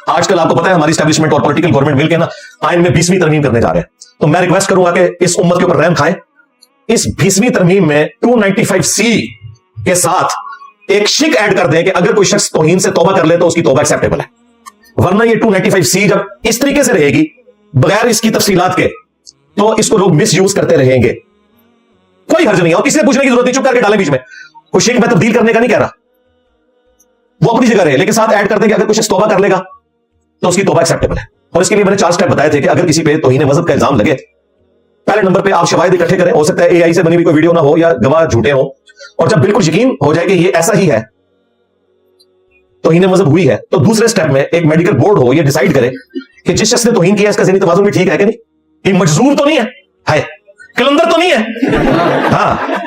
आजकल आपको पता है हमारी स्टैब्लिशमेंट और पॉलिटिकल गवर्नमेंट मिलकर ना आइन में 20वीं तरमीम करने जा रहे हैं। तो मैं रिक्वेस्ट करूंगा कि इस उम्मत के ऊपर रहम खाएं। इस 20वीं तरमीम में 295C के साथ एक शिक ऐड कर दें कि अगर कोई शख्स तौहीन से तौबा कर ले तो उसकी तौबा एक्सेप्टेबल है, वरना ये 295C जब इस तरीके से रहेगी बगैर इसकी तफसीलात के तो इसको लोग मिस यूज करते रहेंगे। कोई हर्ज नहीं है और किसी से पूछने की जरूरत नहीं, चुप करके डालें बीच में। कोई शिक में तब्दील करने का नहीं कह रहा, वो अपनी जगह रहे, लेकिन साथ ऐड कर दें कि अगर कुछ तौबा कर लेगा तो उसकी तौबा एक्सेप्टेबल है। और इसके लिए मैंने 4 स्टेप बताए थे कि अगर किसी पे तौहीन मजहब का इल्जाम लगे, पहले नंबर पे आप शवाहिद इकट्ठे करें। हो सकता है AI से बनी हुई कोई वीडियो ना हो या गवाह झूठे हो, और जब बिल्कुल यकीन हो जाए कि ये ऐसा ही है, तौहीन मजहब हुई है, तो दूसरे स्टेप में एक मेडिकल बोर्ड हो, ये डिसाइड करे कि जिस शख्स ने तौहीन किया इसका ज़हनी तवाज़ुन भी ठीक है कि नहीं, ये मजजूर तो नहीं है, कलंदर तो नहीं है, हाँ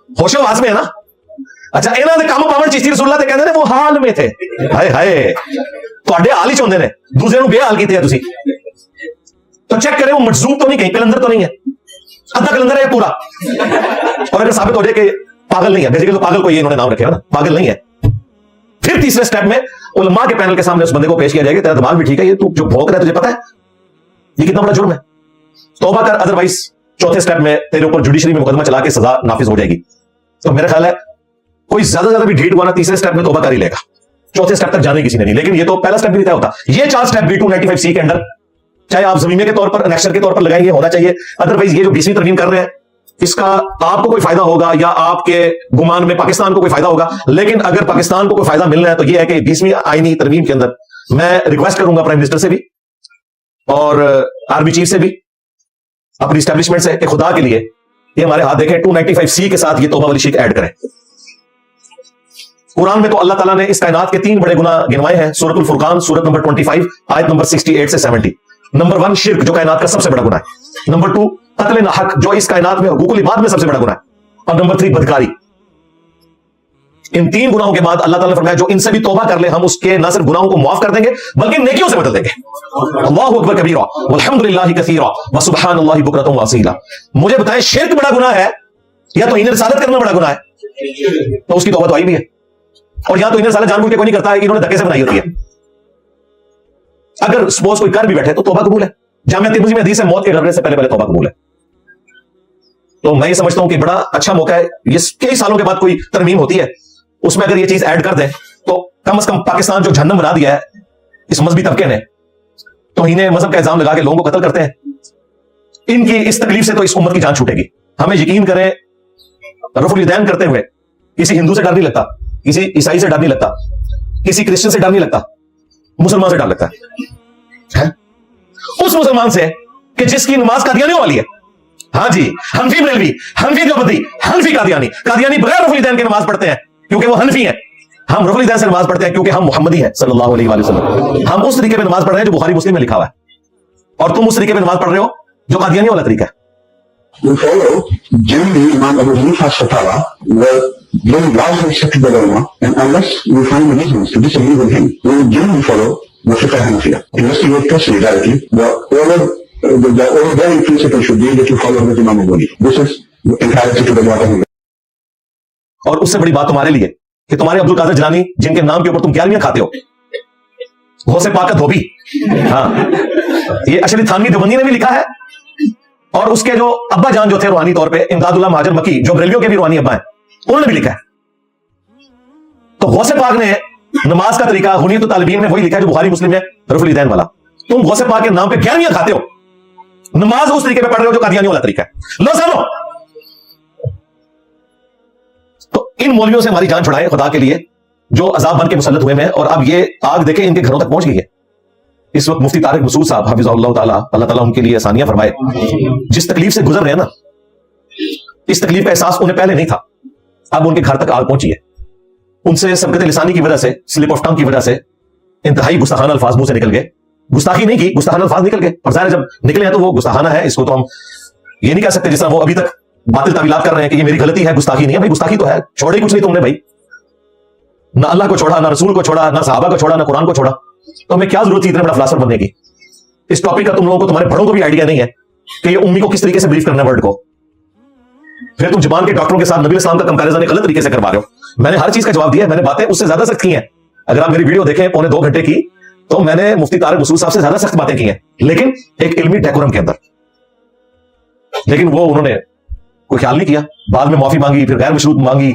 होशो वास में है ना। अच्छा, इन्होंने काम पावन चिश्ती रसूलुल्लाह ते कहंदे ने वो हाल में थे, हाय हाय ਤੁਹਾਡੇ हाल ही चाहते हैं, दूसरे ਨੂੰ बेहाल कीते तुसी। तो चेक करें वो मजजूब तो नहीं, कहीं कलंदर तो नहीं है, आधा कलंदर है पूरा। और अगर साबित हो जाए कि पागल नहीं है, बेसिकली तो पागल को ये इन्होंने नाम रखे ना, पागल नहीं है, फिर तीसरे स्टेप में उलमा के पैनल के सामने उस बंदे को पेश किया जाएगा, तेरा दिमाग भी ठीक है, ये तू जो भौंक रहा है तुझे पता है ये कितना बड़ा जुर्म है, तौबा कर, अदरवाइज चौथे स्टेप में तेरे ऊपर जुडिशरी में मुकदमा चला के सजा नाफिज हो जाएगी। तो मेरा ख्याल है कोई ज्यादा भी ढीठ हुआ ना, तीसरे स्टेप में तौबा कर ही लेगा, चौथे स्टेप तक जाने किसी ने नहीं। लेकिन ये तो पहला स्टेप भी तय होता, ये 4 स्टेप भी 295C के अंदर, चाहे आप जमीने के तौर पर अनेक्शर के तौर पर लगाएंगे, होना चाहिए। अदरवाइज ये जो 20वीं तरमीम कर रहे हैं इसका आपको कोई फायदा होगा या आपके गुमान में पाकिस्तान को कोई फायदा होगा, लेकिन अगर पाकिस्तान को कोई फायदा मिलना है तो यह है कि 20वीं आईनी तरमीम के अंदर मैं रिक्वेस्ट करूंगा प्राइम मिनिस्टर से भी और आर्मी चीफ से भी, अपनी स्टैब्लिशमेंट से, कि खुदा के लिए ये हमारे हाथ देखें, 295C के साथ ये तौबा वाली शिक ऐड करें। कुरान में तो अल्लाह ताला ने इस कायनात के 3 बड़े गुनाह गिनवाए हैं, सूरतुल फुरकान सूरत नंबर 25 आयत नंबर 68 से 70। नंबर 1 शिर्क, जो कायनात का सबसे बड़ा गुनाह है। नंबर 2 कत्ल नाहक, जो इस कायनात में हुकूकुल इबाद में सबसे बड़ा गुनाह है। और नंबर 3 बदकारी। इन 3 गुनाहों के बाद अल्लाह ताला ने फरमाया जो इनसे भी तौबा कर ले हम उसके ना सिर्फ गुनाहों को माफ कर देंगे बल्कि नेकियों से बदल देंगे। अल्लाहु अकबर कबीरा वल्हम्दुलिल्लाहि कसीरा व सुब्हानल्लाहि बुकरतन व असीला। मुझे बताएं शिर्क बड़ा गुनाह है या तो इन्हें रिसालत करना बड़ा गुनाह है? तो उसकी तौबा तो आई भी है, और यहां तो इन्हें रिसालत जानबूझ के कोई नहीं करता है, इन्होंने धक्के से बनाई होती है। अगर सपोज कोई कर भी बैठे तो तौबा कबूल है। जामिया तिर्मिज़ी में हदीस है मौत के घबराने से पहले तौबा कबूल है। तो मैं ये समझता हूं कि बड़ा अच्छा मौका है, ये कई सालों के बाद कोई तरमीम होती है, उसमें अगर ये चीज ऐड कर दें तो कम से कम पाकिस्तान जो जहन्नम बना दिया है इस मजहबी तबके ने, तो इन्हें मजहब का इल्जाम लगा के लोगों को कत्ल करते हैं, इनकी इस तकलीफ से तो इस उम्मत की जान छूटेगी। हमें यकीन करें, रफुल यदैन करते हुए किसी हिंदू से डर नहीं लगता, किसी ईसाई से डर नहीं लगता, किसी क्रिश्चियन से डर नहीं लगता, मुसलमान से डर लगता है? उस मुसलमान से कि जिसकी नमाज कादियानियों वाली है। हाँ जी, हनफी बरेलवी, हनफी देवबंदी, हनफी कादियानी। कादियानी बगैर रफुल यदैन के नमाज पढ़ते हैं क्योंकि वो हनफी हैं, हम रफुल यदैन से नमाज पढ़ते हैं क्योंकि हम मुहम्मदी हैं सल्लल्लाहु अलैहि वसल्लम। हम उस तरीके में नमाज पढ़ रहे हैं जो बुखारी मुस्लिम में लिखा हुआ है, और तुम उस तरीके में नमाज पढ़ रहे हो जो कादियानियों वाला तरीका है। We follow generally Imam Abu Hanifa's fatwa, where very largely accepted by the ulama, and unless we find reasons to disagree with him, we will generally follow the fiqh Hanafiya. Investigate closely directly. The overbearing principle should be that you follow with Imam Abu Hanifa. This is entirely to the bottom. और उससे बड़ी बात तुम्हारे लिए कि तुम्हारे अब्दुल कादिर जिलानी जिनके नाम के ऊपर तुम 11वीं खाते हो, गौसे पाक का धोबी, हाँ ये अशरी थानवी देवबंदी ने भी लिखा है, और उसके जो अब्बा जान जो थे रूहानी तौर पे इमदादुल्लाह महाजर मक्की जो बरेलियों के भी रूहानी अब्बा हैं, उन्होंने भी लिखा है। तो गौसे पाक ने नमाज का तरीका हुनियत तालिबीन में वही लिखा है जो बुखारी मुस्लिम है, रफुल यदैन वाला। तुम गौसे पाक के नाम पे 11वीं खाते हो, नमाज उस तरीके पे पढ़ रहे हो जो कादियानियों वाला तरीका है। लो सुनो, तो इन मौलवियों से हमारी जान छुड़ाएं खुदा के लिए, जो अजाब बन के मुसल्लत हुए हैं, और अब ये आग देखे इनके घरों तक पहुंच गई है। इस वक्त मुफ्ती तारिक मसूद साहब हाफिज़हुल्लाह ताला, अल्लाह ताला उनके लिए आसानियां फरमाए, जिस तकलीफ से गुजर रहे हैं ना, इस तकलीफ का एहसास उन्हें पहले नहीं था, अब उनके घर तक आग पहुंची है। उनसे सबकत लिसानी की वजह से, स्लिप ऑफ टंग की वजह से इंतहाई गुस्ताखाना अल्फाज मुंह से निकल गए। गुस्ताखी नहीं की, गुस्ताखाना अल्फाज निकल गए, और जाहिर जब निकले हैं तो वो गुस्ताखाना है। इसको तो हम ये नहीं कह सकते जिस तरह वो अभी तक बातिल तावीलात कर रहे हैं कि ये मेरी गलती है, गुस्ताखी नहीं है। भाई गुस्ताखी तो है, छोड़े कुछ नहीं तुमने भाई, ना अल्लाह को छोड़ा, ना रसूल को छोड़ा, ना सहाबा को छोड़ा, ना कुरान को छोड़ा, तो हमें क्या जरूरत थी इतना बड़ा फिलासफर बनने की? इस टॉपिक का तुम लोगों को, तुम्हारे बड़ों को भी आइडिया नहीं है कि ये उम्मी को किस तरीके से ब्रीफ करना है वर्ड को। फिर तुम जुबान के डॉक्टरों के साथ नबी इस्लाम का कंपैरिजन गलत तरीके से करवा रहे हो। मैंने हर चीज का जवाब दिया है, मैंने बातें उससे ज्यादा सख्त की हैं, अगर आप मेरी वीडियो देखें 1.25 घंटे की, तो मैंने मुफ्ती तारिक मसूद साहब से ज्यादा सख्त बातें की हैं, लेकिन एक इल्मी डेकोरम के अंदर। लेकिन वो उन्होंने कोई ख्याल नहीं किया, बाद में माफी मांगी, फिर गैर मशरूत मांगी,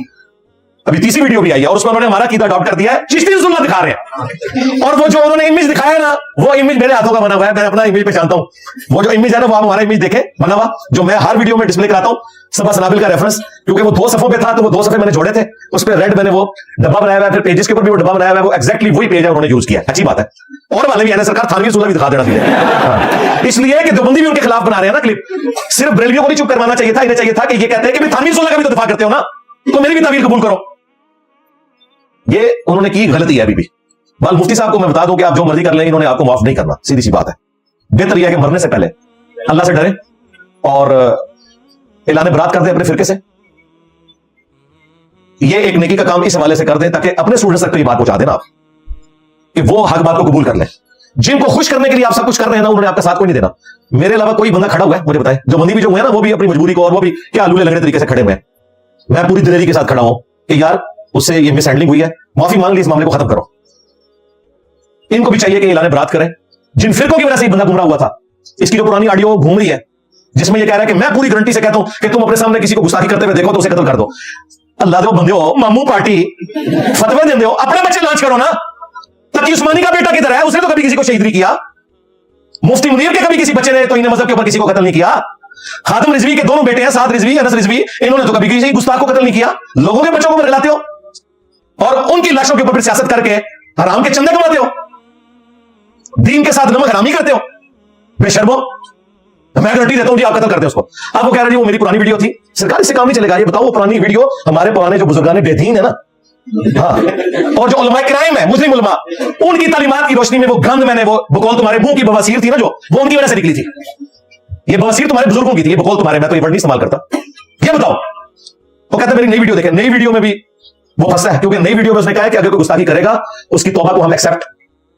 अभी तीसरी वीडियो भी आई है और उसमें उन्होंने हमारा कीदा अडॉप्ट कर दिया है, चिश्ती रसूलुल्लाह दिखा रहे हैं। और वो जो उन्होंने इमेज दिखाया ना, वो इमेज मेरे हाथों का बना हुआ है, मैं अपना इमेज पहचानता हूं। वो जो इमेज है ना, वो आप हमारा इमेज देखे बना हुआ, जो मैं हर वीडियो में डिस्प्ले कराता हूं, सबा सनाबिल का रेफरेंस, क्योंकि वो 2 सफों पे था, तो वो 2 सफे मैंने जोड़े थे, उस पर रेड मैंने वो डब्बा बनाया हुआ है, फिर पेजेस के ऊपर भी वो डब्बा बनाया हुआ है, वो एक्जैक्टली वही पेज है उन्होंने यूज किया। अच्छी बात है, और वाले भी है ना, सरकार थानवी रसूलुल्लाह भी दिखा देना चाहिए। इसलिए कि देवबंदी भी उनके खिलाफ बना रहे हैं ना क्लिप, सिर्फ बरेलवियों को नहीं चुप करवाना चाहिए था, इन्हें चाहिए था कि ये कहते हैं कि थानवी रसूलुल्लाह का भी तो दिफा करते हो ना, तो मेरी भी तावील कबूल करो। ये उन्होंने की गलती है अभी भी। बाल मुफ्ती साहब को मैं बता दूं कि आप जो मर्जी कर लें, इन्होंने आपको माफ नहीं करना, सीधी सी बात है। बेहतर यह है कि मरने से पहले अल्लाह से डरे और ऐलान बरात कर दें अपने फिरके से। ये एक नेकी का काम इस हवाले से कर दें ताकि अपने स्टूडेंट्स तक तो ये बात पहुंचा देना आप, कि वो हक बात को कबूल कर लें। जिनको खुश करने के लिए आप सब कुछ कर रहे हैं ना, उन्होंने आपका साथ कोई नहीं देना। मेरे अलावा कोई बंदा खड़ा हुआ है मुझे बताए, जो बंदी भी जो हुए हैं ना, वो भी अपनी मजबूरी को, और वो भी क्या लूले लगने तरीके से खड़े हुए हैं। मैं पूरी दिलेरी के साथ खड़ा हूं कि यार उससे ये मिसहैंडलिंग हुई है, माफी मांग ली, इस मामले को खत्म करो। इनको भी चाहिए कि ऐलान बरात करें। जिन फिरकों की वजह से ये बंदा गुमराह हुआ था, इसकी जो पुरानी ऑडियो घूम रही है, जिसमें ये कह रहा है कि मैं पूरी गारंटी से कहता हूं कि तुम अपने सामने किसी को गुस्ताखी करते हुए देखो तो उसे कत्ल कर दो। अल्लाह दो बंदे हो, मामू पार्टी फतवे देते हो, अपने बच्चे लॉन्च करो ना। तकी उस्मानी का बेटा किधर है? उसने तो कभी किसी को शहीद नहीं किया। मुफ्ती मुनीर के कभी किसी बच्चे ने तो इन्हें मजहब के ऊपर किसी को कत्ल नहीं किया। खादिम रिजवी के दोनों बेटे हैं, साद रिजवी, अनस रिजवी, इन्होंने तो कभी किसी गुस्ताख को कत्ल नहीं किया। लोगों के बच्चों को बरगलाते हो और उनकी लाशों के ऊपर फिर सियासत करके हराम के चंदे कमाते हो, दीन के साथ नमक हरामी करते हो। बेशर्मो, मैं गारंटी देता हूं जी आप कत्ल करते हो उसको। अब वो कह रहे हैं वो मेरी पुरानी वीडियो थी, सरकार इससे काम नहीं चलेगा। ये बताओ वो पुरानी वीडियो हमारे पुराने जो बुजुर्गान बेदीन है ना, हाँ, और जो उलमाए किराम है, मुस्लिम उलमा, उनकी तालीमात की रोशनी में वो गंद मैंने, वो बकौल तुम्हारे मुंह की बवासीर थी ना, जो वो उनकी वजह से निकली थी। ये बवासीर तुम्हारे बुजुर्गों की थी, ये बकौल तुम्हारे, मैं तो ये वर्ड नहीं इस्तेमाल करता। ये बताओ, वो कहते मेरी नई वीडियो देखें, नई वीडियो में भी वो फंसा है, क्योंकि नई वीडियो में उसने कहा है कि अगर कोई गुस्ताखी करेगा उसकी तौबा को हम एक्सेप्ट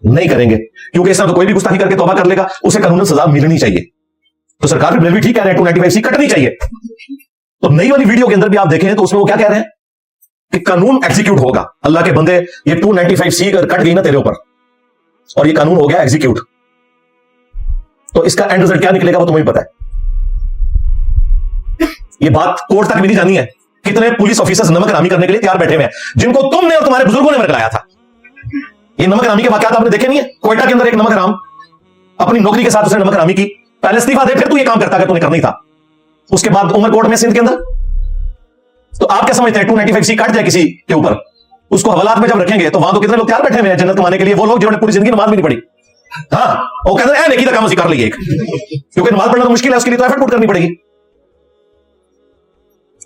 नहीं करेंगे, क्योंकि इस तरह तो कोई भी गुस्ताखी करके तौबा कर लेगा उसे कानूनन सजा मिलनी चाहिए। तो सरकार भी ठीक कह रहे हैं 295C कटनी चाहिए। तो नई वाली वीडियो के अंदर भी आप देखें तो उसमें वो क्या कह रहे हैं कि कानून एग्जीक्यूट होगा। अल्लाह के बंदे, ये 295C कट गई ना तेरे ऊपर और ये कानून हो गया एग्जीक्यूट, तो इसका एंड रिजल्ट क्या निकलेगा वो तुम्हें पता है। ये बात कोर्ट तक भी नहीं जानी है। कितने पुलिस ऑफिसर्स नमक हरामी करने के लिए तैयार बैठे हुए हैं, जिनको तुमने और तुम्हारे बुजुर्गों ने बरगलाया था। ये नमक हरामी के वाकयात आपने देखे नहीं है? क्वेटा के अंदर एक नमक हराम अपनी नौकरी के साथ उसने नमक हरामी की, पहले इस्तीफा दे, फिर तू ये काम करता, अगर तूने करना ही था। उसके बाद उमरकोट में, सिंध के अंदर, तो आप क्या समझते हैं 295C कट जाए किसी के ऊपर, उसको हवालात में जब रखेंगे तो वहां तो कितने लोग तैयार बैठे हुए हैं जन्नत कमाने के लिए, वो लोग जिन्होंने पूरी जिंदगी नमाज भी नहीं पढ़ी। हाँ, वो कहते हैं नेकी का काम उसी कर लीजिए, क्योंकि नमाज पढ़ना तो मुश्किल है, उसके लिए तो एफर्ट पुट करनी पड़ेगी।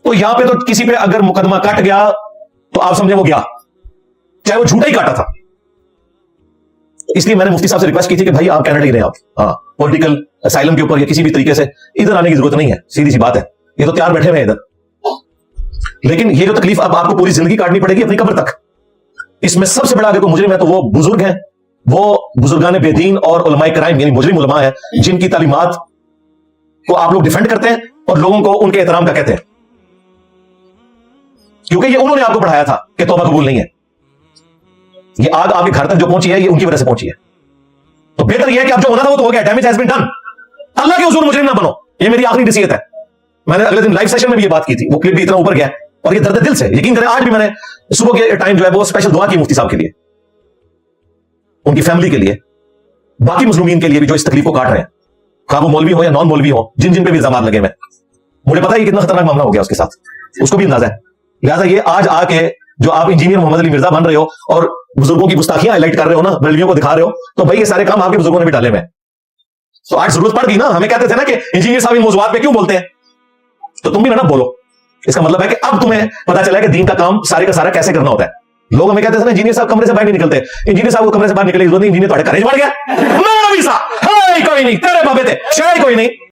तो यहां पे तो किसी पे अगर मुकदमा कट गया तो आप समझे वो गया, चाहे वो झूठा ही काटा था। इसलिए मैंने मुफ्ती साहब से रिक्वेस्ट की थी कि भाई आप कनाडा ही रहे, आप हाँ, पॉलिटिकल असाइलम के ऊपर या किसी भी तरीके से इधर आने की जरूरत नहीं है, सीधी सी बात है। ये तो तैयार बैठे हुए हैं इधर, लेकिन ये जो तकलीफ अब आपको पूरी जिंदगी काटनी पड़ेगी अपनी कब्र तक। इसमें सबसे बड़ा अगर कोई मुजरिम है तो वो बुजुर्ग हैं, वो बुजुर्गान बेदीन और उलमाए कराइम यानी मुजरिम उलमा है, जिनकी तालीमात को आप लोग डिफेंड करते हैं और लोगों को उनके एहतराम का कहते हैं, क्योंकि ये उन्होंने आपको पढ़ाया था कि तौबा कबूल नहीं है। ये आग आपके घर तक जो पहुंची है ये उनकी वजह से पहुंची है। तो बेहतर यह है कि अब जो होना था वो तो हो गया, डैमेज हैज बीन डन। अल्लाह के हुजूर मुजरिम ना बनो, ये मेरी आखिरी नसीहत है। मैंने अगले दिन लाइव सेशन में भी ये बात की थी, वो क्लिप भी इतना ऊपर गया और ये दर्द दिल से, यकीन करें आज भी मैंने सुबह के टाइम जो है वो स्पेशल दुआ की मुफ्ती साहब के लिए, उनकी फैमिली के लिए, बाकी मुस्लिमीन के लिए भी जो इस तकलीफ को काट रहे हैं, खा वो मौलवी हो या नॉन मौलवी हो, जिन जिन पे भी इल्जाम लगे हुए, मुझे पता है कितना खतरनाक मामला हो गया उसके साथ, उसको भी अंदाजा है। लिहाजा ये आज आके जो आप इंजीनियर मोहम्मद अली मिर्जा बन रहे हो और बुजुर्गों की गुस्ताखियां हाईलाइट कर रहे हो ना, बरेलवियों को दिखा रहे हो, तो भाई ये सारे काम आपके बुजुर्गों ने भी डाले हुए हैं। तो आज जरूरत पड़ गई ना, हमें कहते थे ना कि इंजीनियर साहब इन मौजूआत पे क्यों बोलते हैं, तो तुम भी ना बोलो। इसका मतलब है कि अब तुम्हें पता चला कि दीन का काम सारे का सारा कैसे करना होता है। लोग हमें कहते थे ना इंजीनियर साहब कमरे से बाहर नहीं निकलते, इंजीनियर साहब को कमरे से बाहर निकलने की जरूरत नहीं, इंजीनियर तुम्हारे करेज बढ़ गया, कोई नहीं तेरे बाबे थे, शायद कोई नहीं।